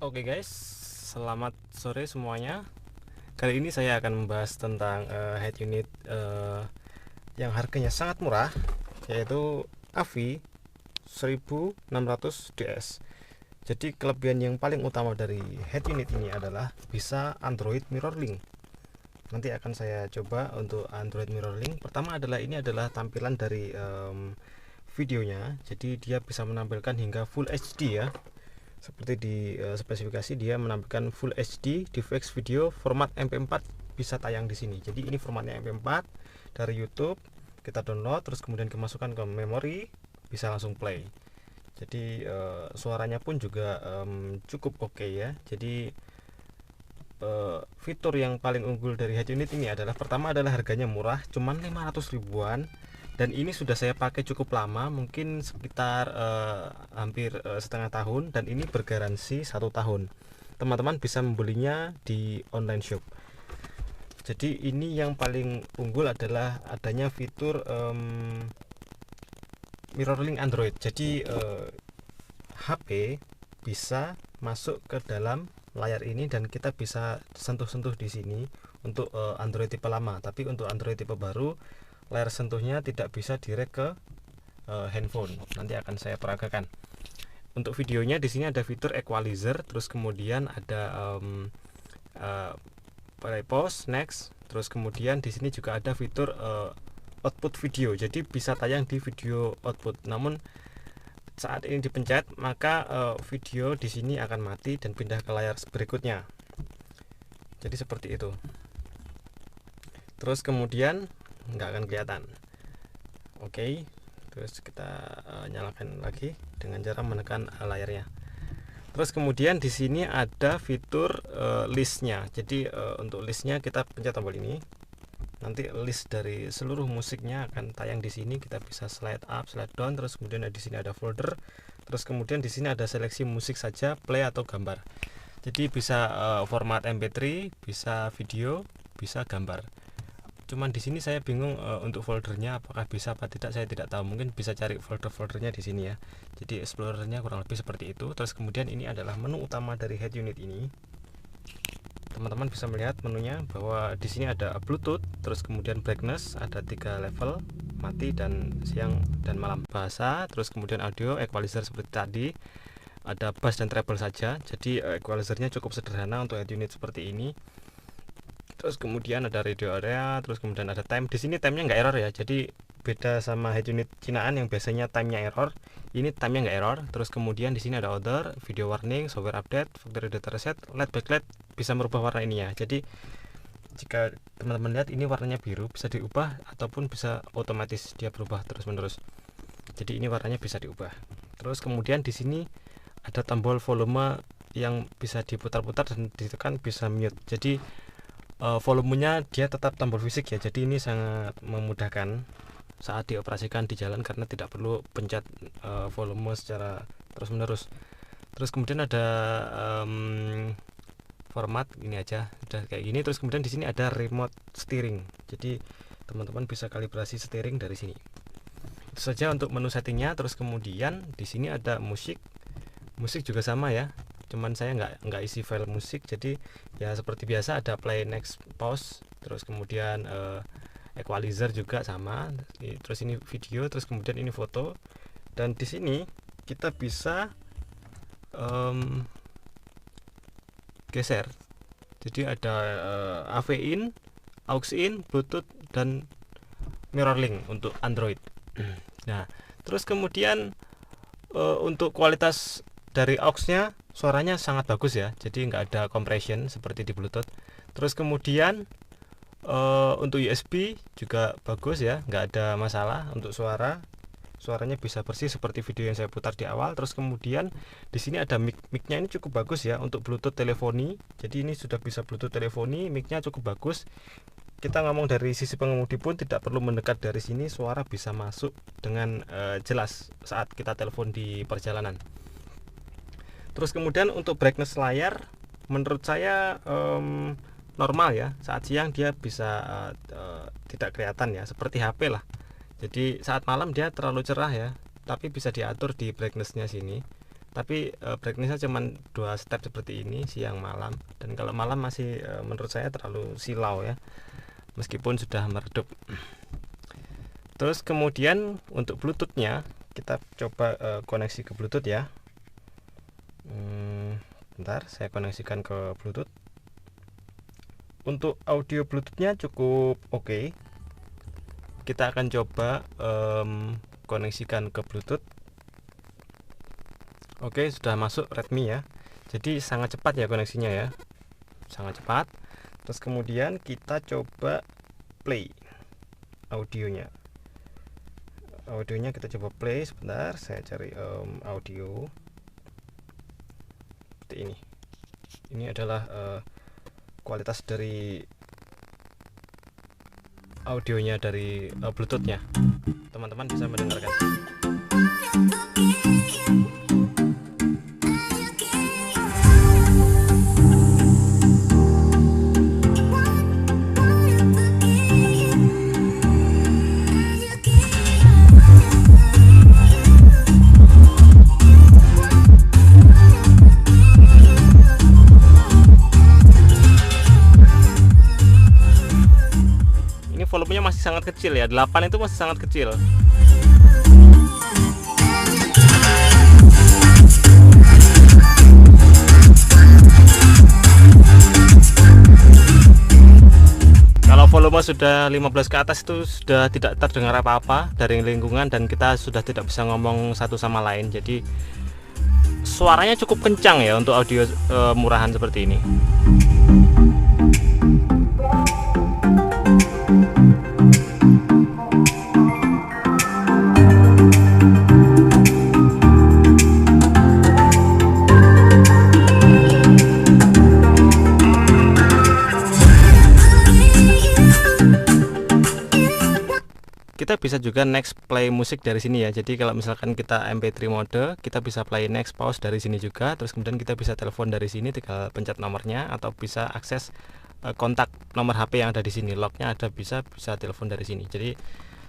Oke guys, selamat sore semuanya. Kali ini saya akan membahas tentang head unit yang harganya sangat murah, yaitu AVI 1600 DS. Jadi kelebihan yang paling utama dari head unit ini adalah bisa Android Mirroring. Nanti akan saya coba untuk Android Mirroring. Pertama adalah ini adalah tampilan dari videonya. Jadi dia bisa menampilkan hingga Full HD ya. Seperti di spesifikasi dia menampilkan Full HD DivX video format MP4 bisa tayang di sini. Jadi ini formatnya MP4 dari YouTube, kita download terus kemudian dimasukkan ke memori, bisa langsung play. Jadi suaranya pun juga cukup oke ya. Jadi fitur yang paling unggul dari head unit ini adalah pertama adalah harganya murah, cuman 500 ribuan. Dan ini sudah saya pakai cukup lama, mungkin sekitar hampir setengah tahun, dan ini bergaransi 1 tahun. Teman-teman bisa membelinya di online shop. Jadi ini yang paling unggul adalah adanya fitur mirroring Android. Jadi HP bisa masuk ke dalam layar ini dan kita bisa sentuh-sentuh di sini untuk Android tipe lama. Tapi untuk Android tipe baru layar sentuhnya tidak bisa direct ke handphone. Nanti akan saya peragakan. Untuk videonya di sini ada fitur equalizer, terus kemudian ada play pause, next, terus kemudian di sini juga ada fitur output video. Jadi bisa tayang di video output. Namun saat ini dipencet maka video di sini akan mati dan pindah ke layar berikutnya. Jadi seperti itu. Terus kemudian nggak akan kelihatan. Oke, terus kita nyalakan lagi dengan cara menekan layarnya. Terus kemudian di sini ada fitur listnya. Jadi untuk listnya kita pencet tombol ini, nanti list dari seluruh musiknya akan tayang di sini. Kita bisa slide up, slide down, terus kemudian di sini ada folder, terus kemudian di sini ada seleksi musik saja, play atau gambar. Jadi bisa format MP3, bisa video, bisa gambar. Cuman di sini saya bingung untuk foldernya apakah bisa apa tidak, saya tidak tahu. Mungkin bisa cari folder-foldernya di sini ya. Jadi explorernya kurang lebih seperti itu. Terus kemudian ini adalah menu utama dari head unit ini. Teman-teman bisa melihat menunya bahwa di sini ada Bluetooth, terus kemudian brightness, ada 3 level, mati dan siang dan malam. Bahasa, terus kemudian audio, equalizer seperti tadi. Ada bass dan treble saja. Jadi equalizernya cukup sederhana untuk head unit seperti ini. Terus kemudian ada radio area, terus kemudian ada time. Di sini timenya nggak error ya. Jadi beda sama head unit Cinaan yang biasanya timenya error. Ini timenya nggak error. Terus kemudian di sini ada other, video warning, software update, factory data reset, LED backlight bisa merubah warna ini ya. Jadi Jika teman-teman lihat ini warnanya biru, bisa diubah ataupun bisa otomatis dia berubah terus-menerus. Jadi ini warnanya bisa diubah. Terus kemudian di sini ada tombol volume yang bisa diputar-putar dan ditekan bisa mute. Jadi volumenya dia tetap tombol fisik ya. Jadi ini sangat memudahkan saat dioperasikan di jalan karena tidak perlu pencet volume secara terus-menerus. Terus kemudian ada format ini aja udah kayak gini. Terus kemudian di sini ada remote steering. Jadi teman-teman bisa kalibrasi steering dari sini. Itu saja untuk menu settingnya. Terus kemudian di sini ada musik juga sama ya, cuman saya nggak isi file musik. Jadi ya seperti biasa ada play, next, pause. Terus kemudian equalizer juga sama. Terus ini video, terus kemudian ini foto. Dan di sini kita bisa geser. Jadi ada AV in, aux in, Bluetooth, dan mirror link untuk Android. Nah, terus kemudian untuk kualitas dari aux-nya suaranya sangat bagus ya. Jadi nggak ada compression seperti di Bluetooth. Terus kemudian untuk USB juga bagus ya, nggak ada masalah untuk suaranya bisa bersih seperti video yang saya putar di awal. Terus kemudian di sini ada mic-nya, ini cukup bagus ya untuk Bluetooth teleponi. Jadi ini sudah bisa Bluetooth teleponi, mic-nya cukup bagus. Kita ngomong dari sisi pengemudi pun tidak perlu mendekat dari sini, suara bisa masuk dengan jelas saat kita telepon di perjalanan. Terus kemudian untuk brightness layar menurut saya normal ya. Saat siang dia bisa tidak kelihatan ya, seperti HP lah. Jadi saat malam dia terlalu cerah ya, tapi bisa diatur di brightnessnya sini. Tapi brightnessnya cuma 2 step seperti ini, siang malam. Dan kalau malam masih menurut saya terlalu silau ya, meskipun sudah meredup. Terus kemudian untuk Bluetoothnya kita coba koneksi ke Bluetooth ya. Bentar, saya koneksikan ke Bluetooth. Untuk audio Bluetoothnya cukup oke. Kita akan coba koneksikan ke Bluetooth. Oke, sudah masuk Redmi ya. Jadi sangat cepat ya koneksinya ya, sangat cepat. Terus kemudian kita coba play audionya. Kita coba play sebentar. Saya cari audio seperti ini. Ini adalah kualitas dari audionya dari Bluetoothnya. Teman-teman bisa mendengarkan. Volumenya masih sangat kecil ya, 8 itu masih sangat kecil. Kalau volume sudah 15 ke atas itu sudah tidak terdengar apa-apa dari lingkungan dan kita sudah tidak bisa ngomong satu sama lain. Jadi suaranya cukup kencang ya untuk audio murahan seperti ini. Kita bisa juga next play musik dari sini ya. Jadi kalau misalkan kita MP3 mode, kita bisa play next pause dari sini juga. Terus kemudian kita bisa telepon dari sini, tinggal pencet nomornya atau bisa akses kontak nomor HP yang ada di sini. Lognya ada, bisa telepon dari sini. Jadi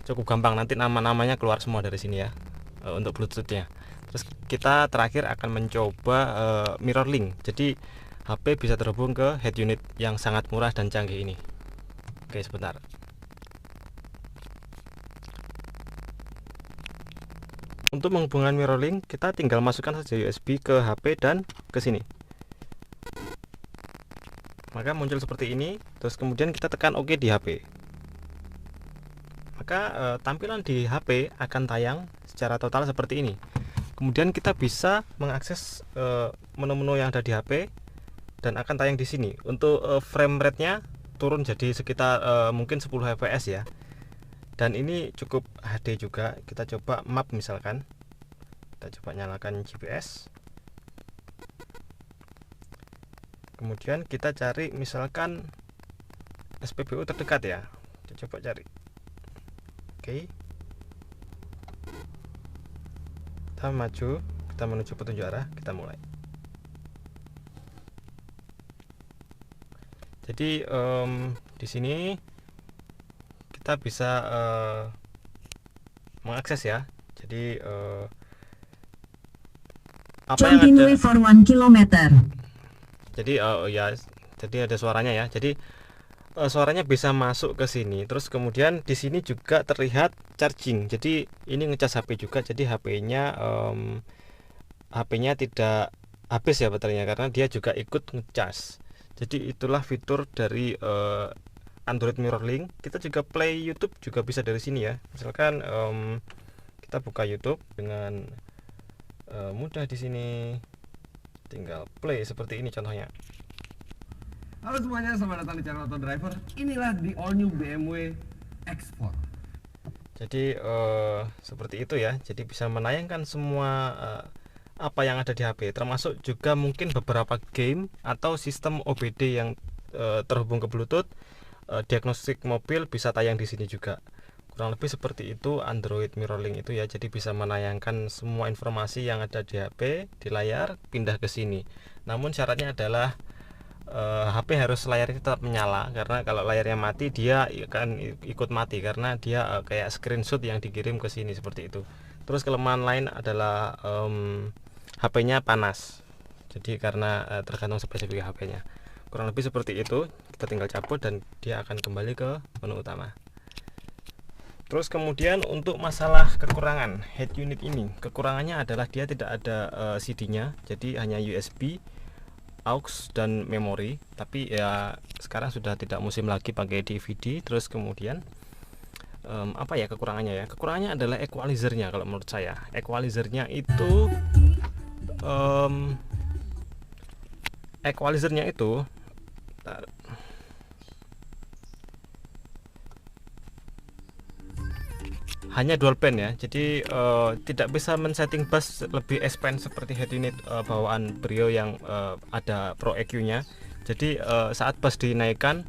cukup gampang, nanti nama-namanya keluar semua dari sini ya untuk Bluetoothnya. Terus kita terakhir akan mencoba mirror link. Jadi HP bisa terhubung ke head unit yang sangat murah dan canggih ini. Oke, sebentar. Untuk menghubungkan mirror link, kita tinggal masukkan saja USB ke HP dan ke sini. Maka muncul seperti ini. Terus kemudian kita tekan OK di HP. Maka tampilan di HP akan tayang secara total seperti ini. Kemudian kita bisa mengakses menu-menu yang ada di HP dan akan tayang di sini. Untuk frame rate-nya turun jadi sekitar mungkin 10 fps ya. Dan ini cukup HD juga. Kita coba map misalkan. Kita coba nyalakan GPS. Kemudian kita cari misalkan SPBU terdekat ya. Kita coba cari. Oke. Kita maju, kita menuju petunjuk arah, kita mulai. Jadi di sini kita bisa mengakses ya. Jadi apa yang ada for 1 kilometer. Jadi ya, jadi ada suaranya ya. Jadi suaranya bisa masuk ke sini. Terus kemudian di sini juga terlihat charging. Jadi ini ngecas HP juga. Jadi HP-nya tidak habis ya baterainya karena dia juga ikut ngecas. Jadi itulah fitur dari Android Mirroring. Kita juga play YouTube juga bisa dari sini ya. Misalkan kita buka YouTube dengan mudah di sini, tinggal play seperti ini contohnya. Halo semuanya, selamat datang di channel Auto Driver. Inilah the all new BMW X4. Jadi seperti itu ya. Jadi bisa menayangkan semua apa yang ada di HP, termasuk juga mungkin beberapa game atau sistem OBD yang terhubung ke Bluetooth. Diagnostik mobil bisa tayang di sini juga. Kurang lebih seperti itu Android Mirroring itu ya. Jadi bisa menayangkan semua informasi yang ada di HP di layar pindah ke sini. Namun syaratnya adalah HP harus layarnya tetap menyala, karena kalau layarnya mati dia akan ikut mati karena dia kayak screenshot yang dikirim ke sini seperti itu. Terus kelemahan lain adalah HP-nya panas. Jadi karena tergantung spesifik HP-nya. Kurang lebih seperti itu. Kita tinggal cabut dan dia akan kembali ke menu utama. Terus kemudian untuk masalah kekurangan head unit ini, kekurangannya adalah dia tidak ada CD-nya, jadi hanya USB, aux dan memori. Tapi ya sekarang sudah tidak musim lagi pakai DVD. Terus kemudian apa ya kekurangannya ya? Kekurangannya adalah equalizernya kalau menurut saya. Equalizernya itu hanya dual band ya. Jadi tidak bisa men-setting bass lebih expand seperti head unit bawaan Brio yang ada Pro EQ-nya. Jadi saat bass dinaikkan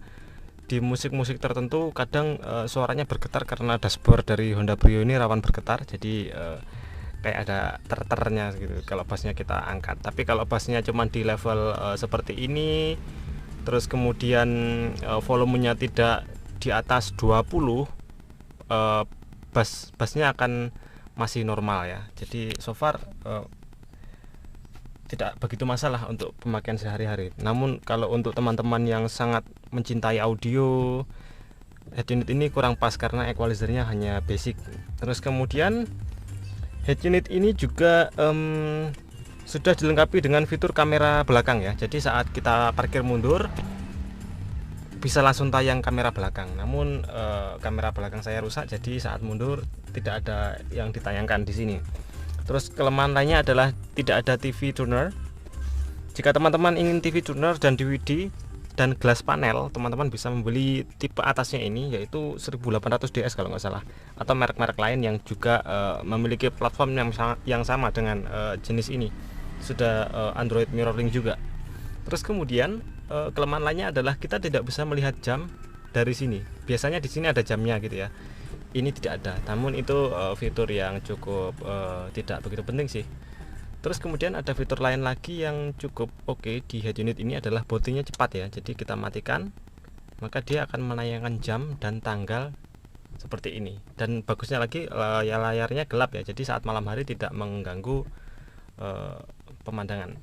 di musik-musik tertentu kadang suaranya bergetar karena dashboard dari Honda Brio ini rawan bergetar. Jadi kayak ada terternya gitu kalau bassnya kita angkat. Tapi kalau bassnya cuma di level seperti ini, terus kemudian volumenya tidak di atas 20, bassnya akan masih normal ya. Jadi so far tidak begitu masalah untuk pemakaian sehari-hari. Namun kalau untuk teman-teman yang sangat mencintai audio, head unit ini kurang pas karena equalizernya hanya basic. Terus kemudian head unit ini juga sudah dilengkapi dengan fitur kamera belakang ya. Jadi saat kita parkir mundur bisa langsung tayang kamera belakang. Namun kamera belakang saya rusak, jadi saat mundur tidak ada yang ditayangkan di sini. Terus kelemahan lainnya adalah tidak ada TV tuner. Jika teman-teman ingin TV tuner dan DVD dan glass panel, teman-teman bisa membeli tipe atasnya ini, yaitu 1800 DS kalau nggak salah, atau merek-merek lain yang juga memiliki platform yang sama dengan jenis ini. Sudah Android Mirroring juga. Terus kemudian kelemahan lainnya adalah kita tidak bisa melihat jam dari sini. Biasanya di sini ada jamnya gitu ya. Ini tidak ada. Namun itu fitur yang cukup tidak begitu penting sih. Terus kemudian ada fitur lain lagi yang cukup oke di head unit ini adalah bootingnya cepat ya. Jadi kita matikan, maka dia akan menayangkan jam dan tanggal seperti ini. Dan bagusnya lagi ya layarnya gelap ya. Jadi saat malam hari tidak mengganggu pemandangan.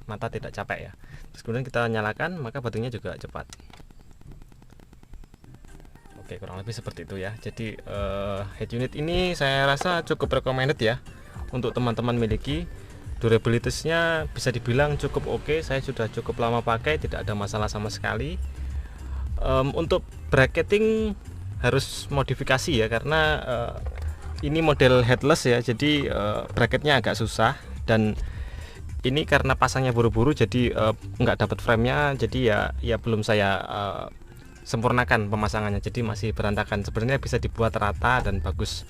Mata tidak capek ya. Terus kemudian kita nyalakan, maka bootingnya juga cepat. Oke, kurang lebih seperti itu ya. Jadi head unit ini saya rasa cukup recommended ya untuk teman-teman miliki. Durabilitasnya bisa dibilang cukup oke. Saya sudah cukup lama pakai, tidak ada masalah sama sekali. Untuk bracketing harus modifikasi ya, karena ini model headless ya. Jadi bracketnya agak susah dan ini karena pasangnya buru-buru jadi nggak dapat framenya, jadi ya belum saya sempurnakan pemasangannya, jadi masih berantakan. Sebenarnya bisa dibuat rata dan bagus.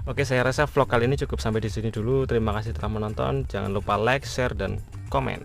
Oke, saya rasa vlog kali ini cukup sampai di sini dulu. Terima kasih telah menonton. Jangan lupa like, share, dan komen.